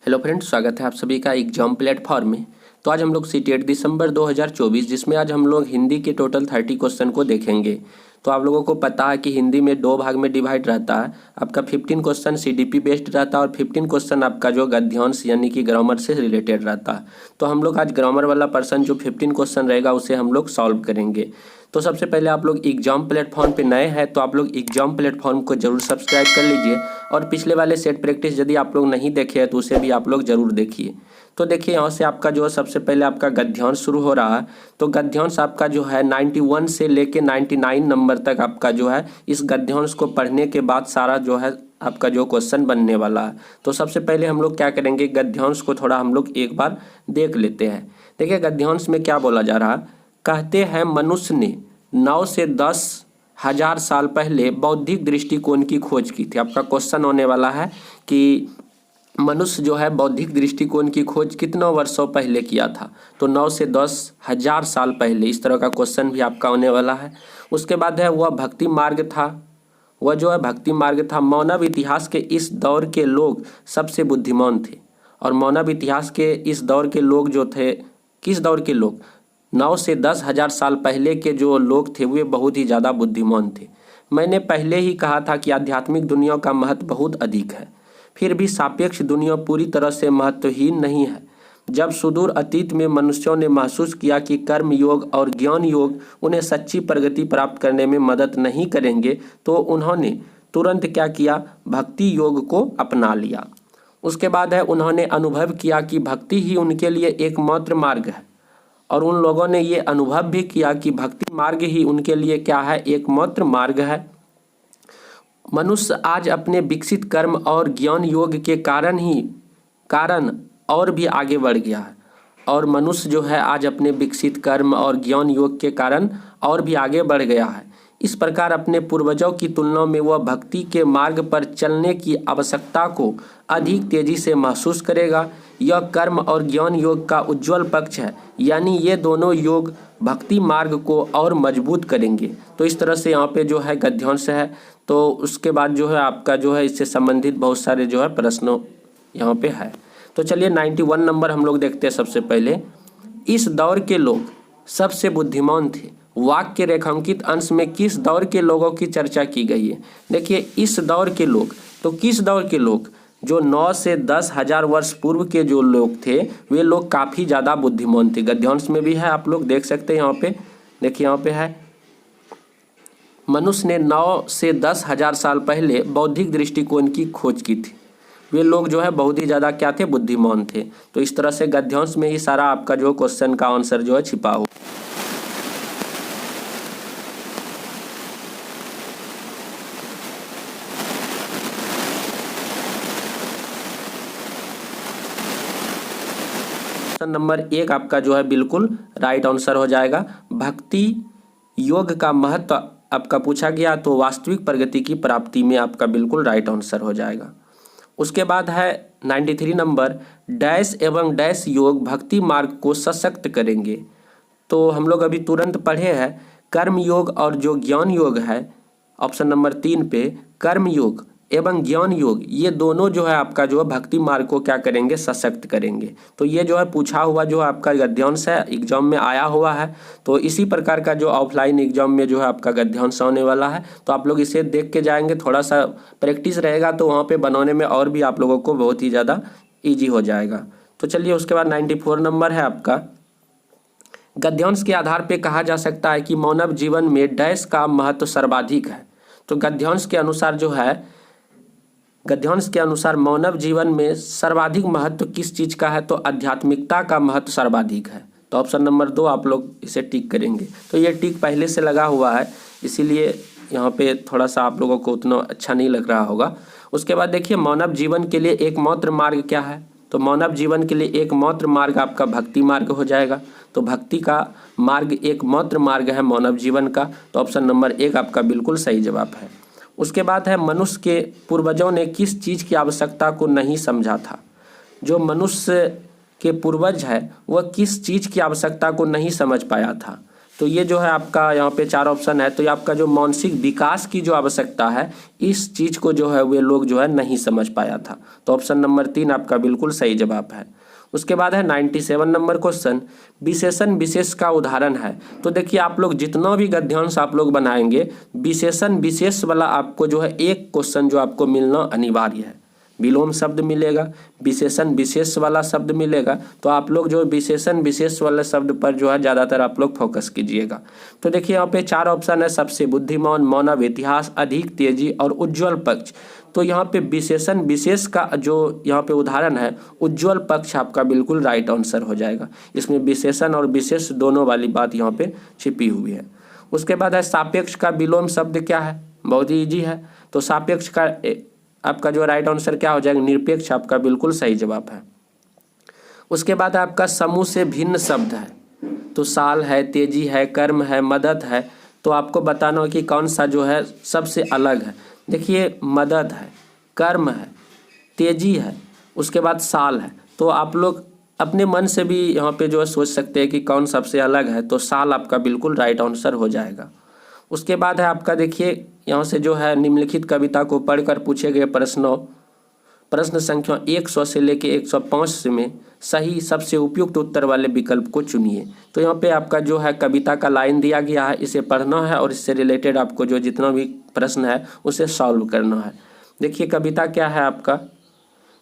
Hello friends, स्वागत है आप सभी का एग्जाम प्लेटफॉर्म में। तो आज हम लोग सीटेट दिसंबर 2024 जिसमें आज हम लोग हिंदी के टोटल 30 क्वेश्चन को देखेंगे। तो आप लोगों को पता है कि हिंदी में 2 भाग में डिवाइड रहता है। आपका 15 क्वेश्चन सीडीपी बेस्ड रहता है और 15 क्वेश्चन आपका जो गद्यांश यानी कि ग्रामर से रिलेटेड रहता है। तो हम लोग आज ग्रामर वाला पर्सन जो 15 क्वेश्चन रहेगा उसे हम लोग सॉल्व करेंगे। तो सबसे पहले आप लोग एग्जाम प्लेटफॉर्म पे नए हैं तो आप लोग एग्जाम प्लेटफॉर्म को जरूर सब्सक्राइब कर लीजिए और पिछले वाले सेट प्रैक्टिस यदि आप लोग नहीं देखे हैं तो उसे भी आप लोग जरूर देखिए। तो देखिए यहाँ से आपका जो है सबसे पहले आपका गद्यांश शुरू हो रहा है। तो गद्यांश आपका जो है 91 से लेके 99 नंबर तक आपका जो है इस गद्यांश को पढ़ने के बाद सारा जो है आपका जो क्वेश्चन बनने वाला है। तो सबसे पहले हम लोग क्या करेंगे, गद्यांश को थोड़ा हम लोग एक बार देख लेते हैं। देखिए गद्यांश में क्या बोला जा रहा है। कहते हैं मनुष्य ने 9 से 10 हजार साल पहले बौद्धिक दृष्टिकोण की खोज की थी। आपका क्वेश्चन होने वाला है कि मनुष्य जो है बौद्धिक दृष्टिकोण की खोज कितनों वर्षों पहले किया था। तो 9 से 10 हजार साल पहले, इस तरह का क्वेश्चन भी आपका होने वाला है। उसके बाद है वह भक्ति मार्ग था। वह जो है भक्ति मार्ग था। मानव इतिहास के इस दौर के लोग सबसे बुद्धिमान थे। और मानव इतिहास के इस दौर के लोग जो थे, किस दौर के लोग, 9 से 10 हजार साल पहले के जो लोग थे वे बहुत ही ज़्यादा बुद्धिमान थे। मैंने पहले ही कहा था कि आध्यात्मिक दुनिया का महत्व बहुत अधिक है, फिर भी सापेक्ष दुनिया पूरी तरह से महत्वहीन नहीं है। जब सुदूर अतीत में मनुष्यों ने महसूस किया कि कर्म योग और ज्ञान योग उन्हें सच्ची प्रगति प्राप्त करने में मदद नहीं करेंगे तो उन्होंने तुरंत क्या किया, भक्ति योग को अपना लिया। उसके बाद है उन्होंने अनुभव किया कि भक्ति ही उनके लिए एकमात्र मार्ग है। और उन लोगों ने ये अनुभव भी किया कि भक्ति मार्ग ही उनके लिए क्या है, एकमात्र मार्ग है। मनुष्य आज अपने विकसित कर्म और ज्ञान योग के कारण और भी आगे बढ़ गया है। और मनुष्य जो है आज अपने विकसित कर्म और ज्ञान योग के कारण और भी आगे बढ़ गया है। इस प्रकार अपने पूर्वजों की तुलना में वह भक्ति के मार्ग पर चलने की आवश्यकता को अधिक तेजी से महसूस करेगा। यह कर्म और ज्ञान योग का उज्जवल पक्ष है, यानी ये दोनों योग भक्ति मार्ग को और मजबूत करेंगे। तो इस तरह से यहाँ पे जो है गद्यांश है। तो उसके बाद जो है आपका जो है इससे संबंधित बहुत सारे जो है प्रश्न यहाँ पे है। तो चलिए 91 नंबर हम लोग देखते हैं। सबसे पहले, इस दौर के लोग सबसे बुद्धिमान थे। वाक्य के रेखांकित अंश में किस दौर के लोगों की चर्चा की गई है। देखिए इस दौर के लोग, तो किस दौर के लोग, जो 9 से 10 हजार वर्ष पूर्व के जो लोग थे वे लोग काफ़ी ज़्यादा बुद्धिमान थे। गद्यांश में भी है, आप लोग देख सकते हैं यहाँ पे। देखिए यहाँ पे है, मनुष्य ने 9 से 10 हजार साल पहले बौद्धिक दृष्टिकोण की खोज की थी। वे लोग जो है बहुत ही ज़्यादा क्या थे, बुद्धिमान थे। तो इस तरह से गद्यांश में ही सारा आपका जो क्वेश्चन का आंसर जो है छिपा हुआ। नंबर 1 आपका जो है बिल्कुल राइट आंसर हो जाएगा। भक्ति योग का महत्व आपका पूछा गया तो वास्तविक प्रगति की प्राप्ति में आपका बिल्कुल राइट आंसर हो जाएगा। उसके बाद है 93 नंबर, डैश एवं डैश योग भक्ति मार्ग को सशक्त करेंगे। तो हम लोग अभी तुरंत पढ़े हैं कर्म योग और जो ज्ञान योग है ऑप्शन नंबर 3 पे, कर्म योग एवं ज्ञान योग ये दोनों जो है आपका जो है भक्ति मार्ग को क्या करेंगे, सशक्त करेंगे। तो ये जो है पूछा हुआ जो आपका गद्यांश है, एग्जाम में आया हुआ है। तो इसी प्रकार का जो ऑफलाइन एग्जाम में जो है आपका गद्यांश होने वाला है। तो आप लोग इसे देख के जाएंगे, थोड़ा सा प्रैक्टिस रहेगा तो वहाँ पे बनाने में और भी आप लोगों को बहुत ही ज़्यादा ईजी हो जाएगा। तो चलिए उसके बाद 94 नंबर है आपका, गद्यांश के आधार पर कहा जा सकता है कि मानव जीवन में डैश का महत्व सर्वाधिक है। तो गद्यांश के अनुसार जो है, गद्यांश के अनुसार मानव जीवन में सर्वाधिक महत्व किस चीज़ का है, तो आध्यात्मिकता का महत्व सर्वाधिक है। तो ऑप्शन नंबर 2 आप लोग इसे टिक करेंगे। तो ये टिक पहले से लगा हुआ है इसीलिए यहाँ पे थोड़ा सा आप लोगों को उतना अच्छा नहीं लग रहा होगा। उसके बाद देखिए मानव जीवन के लिए एकमात्र मार्ग क्या है। तो मानव जीवन के लिए एकमात्र मार्ग आपका भक्ति मार्ग हो जाएगा। तो भक्ति का मार्ग एकमात्र मार्ग है मानव जीवन का। तो ऑप्शन नंबर 1 आपका बिल्कुल सही जवाब है। उसके बाद है मनुष्य के पूर्वजों ने किस चीज़ की आवश्यकता को नहीं समझा था। जो मनुष्य के पूर्वज है वह किस चीज़ की आवश्यकता को नहीं समझ पाया था। तो ये जो है आपका यहाँ पे 4 ऑप्शन है। तो ये आपका जो मानसिक विकास की जो आवश्यकता है, इस चीज़ को जो है वे लोग जो है नहीं समझ पाया था। तो ऑप्शन नंबर 3 आपका बिल्कुल सही जवाब है। उसके बाद है 97 नंबर क्वेश्चन, विशेषण विशेष का उदाहरण है। तो देखिए आप लोग जितना भी गद्यांश आप लोग बनाएंगे, विशेषण विशेष वाला आपको जो है एक क्वेश्चन जो आपको मिलना अनिवार्य है। विलोम शब्द मिलेगा, विशेषण विशेष वाला शब्द मिलेगा। तो आप लोग जो विशेषण विशेष वाले शब्द पर जो है ज़्यादातर आप लोग फोकस कीजिएगा। तो देखिए यहाँ पे 4 ऑप्शन है, सबसे बुद्धिमान, मानव, इतिहास, अधिक तेजी और उज्ज्वल पक्ष। तो यहाँ पे विशेषण विशेष का जो यहाँ पे उदाहरण है, उज्ज्वल पक्ष आपका बिल्कुल राइट आंसर हो जाएगा। इसमें विशेषण और विशेष दोनों वाली बात यहाँ पे छिपी हुई है। उसके बाद है सापेक्ष का विलोम शब्द क्या है, बहुत ही ईजी है। तो सापेक्ष का आपका जो राइट आंसर क्या हो जाएगा, निरपेक्ष आपका बिल्कुल सही जवाब है। उसके बाद आपका समूह से भिन्न शब्द है। तो साल है, तेजी है, कर्म है, मदद है। तो आपको बताना हो कि कौन सा जो है सबसे अलग है। देखिए मदद है, कर्म है, तेजी है, उसके बाद साल है। तो आप लोग अपने मन से भी यहाँ पे जो है सोच सकते हैं कि कौन सबसे अलग है। तो साल आपका बिल्कुल राइट आंसर हो जाएगा। उसके बाद है आपका देखिए यहाँ से जो है निम्नलिखित कविता को पढ़कर पूछे गए प्रश्न संख्या 100 से लेके 105 में सही सबसे उपयुक्त उत्तर वाले विकल्प को चुनिए। तो यहाँ पे आपका जो है कविता का लाइन दिया गया है, इसे पढ़ना है और इससे रिलेटेड आपको जो जितना भी प्रश्न है उसे सॉल्व करना है। देखिए कविता क्या है आपका,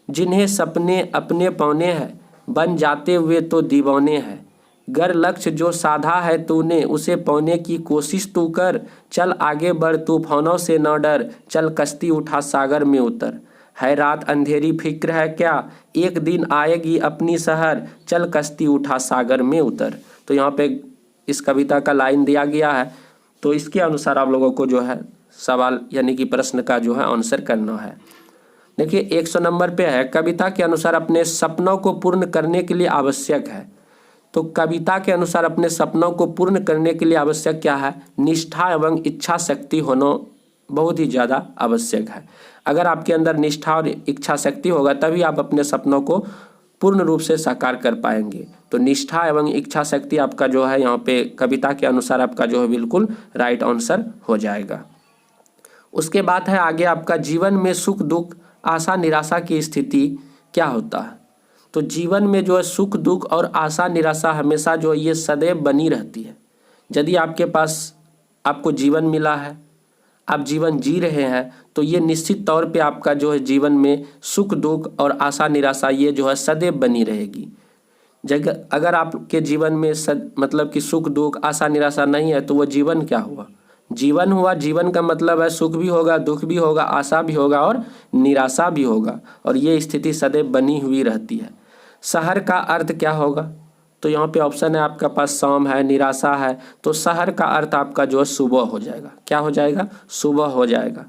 जिन्हें सपने अपने पौने हैं, बन जाते हुए तो दीवाने हैं। गर लक्ष्य जो साधा है तूने, उसे पाने की कोशिश तू कर। चल आगे बढ़ तूफानों से न डर, चल कश्ती उठा सागर में उतर। है रात अंधेरी फिक्र है क्या, एक दिन आएगी अपनी शहर, चल कश्ती उठा सागर में उतर। तो यहाँ पे इस कविता का लाइन दिया गया है। तो इसके अनुसार आप लोगों को जो है सवाल यानी कि प्रश्न का जो है आंसर करना है। देखिए 100 नंबर पे है, कविता के अनुसार अपने सपनों को पूर्ण करने के लिए आवश्यक है। तो कविता के अनुसार अपने सपनों को पूर्ण करने के लिए आवश्यक क्या है, निष्ठा एवं इच्छा शक्ति होना बहुत ही ज़्यादा आवश्यक है। अगर आपके अंदर निष्ठा और इच्छा शक्ति होगा तभी आप अपने सपनों को पूर्ण रूप से साकार कर पाएंगे। तो निष्ठा एवं इच्छा शक्ति आपका जो है यहाँ पे कविता के अनुसार आपका जो है बिल्कुल राइट आंसर हो जाएगा। उसके बाद है आगे आपका जीवन में सुख दुख आशा निराशा की स्थिति क्या होता है। तो जीवन में जो है सुख दुख और आशा निराशा हमेशा जो है ये सदैव बनी रहती है। यदि आपके पास आपको जीवन मिला है, आप जीवन जी रहे हैं, तो ये निश्चित तौर पे आपका जो है जीवन में सुख दुख और आशा निराशा ये जो है सदैव बनी रहेगी। अगर आपके जीवन में मतलब कि सुख दुख आशा निराशा नहीं है तो वो जीवन क्या हुआ, जीवन हुआ। जीवन का मतलब है सुख भी होगा, दुख भी होगा, आशा भी होगा और निराशा भी होगा, और ये स्थिति सदैव बनी हुई रहती है। शहर का अर्थ क्या होगा, तो यहाँ पे ऑप्शन है आपका पास शाम है, निराशा है। तो शहर का अर्थ आपका जो है सुबह हो जाएगा। क्या हो जाएगा, सुबह हो जाएगा।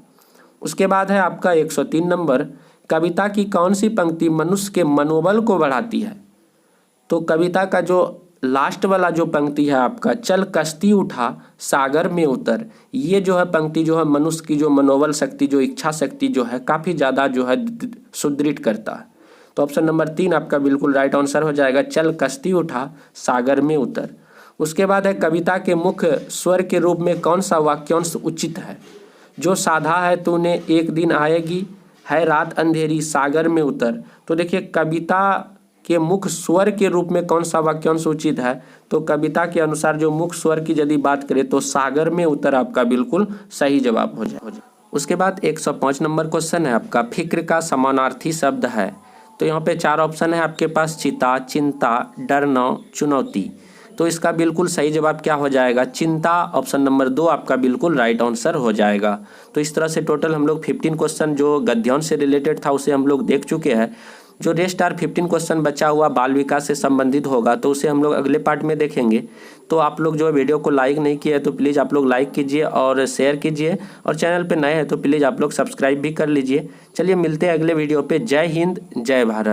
उसके बाद है आपका 103 नंबर, कविता की कौन सी पंक्ति मनुष्य के मनोबल को बढ़ाती है। तो कविता का जो लास्ट वाला जो पंक्ति है आपका, चल कश्ती उठा सागर में उतर, ये जो है पंक्ति जो है मनुष्य की जो मनोबल शक्ति, जो इच्छा शक्ति जो है काफ़ी ज़्यादा जो है सुदृढ़ करता है। तो ऑप्शन नंबर 3 आपका बिल्कुल राइट आंसर हो जाएगा, चल कश्ती उठा सागर में उतर। उसके बाद है कविता के मुख्य स्वर के रूप में कौन सा वाक्यांश उचित है। जो साधा है तूने, एक दिन आएगी, है रात अंधेरी, सागर में उतर। तो देखिए कविता के मुख्य स्वर के रूप में कौन सा वाक्यांश उचित है, तो कविता के अनुसार जो मुख्य स्वर की यदि बात करें तो सागर में उतर आपका बिल्कुल सही जवाब हो जाए। उसके बाद 105 नंबर क्वेश्चन है आपका, फिक्र का समानार्थी शब्द है। तो यहाँ पे 4 ऑप्शन है आपके पास, चिता, चिंता, डरना, चुनौती। तो इसका बिल्कुल सही जवाब क्या हो जाएगा, चिंता। ऑप्शन नंबर 2 आपका बिल्कुल राइट आंसर हो जाएगा। तो इस तरह से टोटल हम लोग 15 क्वेश्चन जो गद्यांश से रिलेटेड था उसे हम लोग देख चुके हैं। जो रेस्ट 15 क्वेश्चन बचा हुआ बाल विकास से संबंधित होगा तो उसे हम लोग अगले पार्ट में देखेंगे। तो आप लोग जो वीडियो को लाइक नहीं किए तो प्लीज़ आप लोग लाइक कीजिए और शेयर कीजिए, और चैनल पे नए हैं तो प्लीज़ आप लोग सब्सक्राइब भी कर लीजिए। चलिए मिलते हैं अगले वीडियो पे। जय हिंद, जय भारत।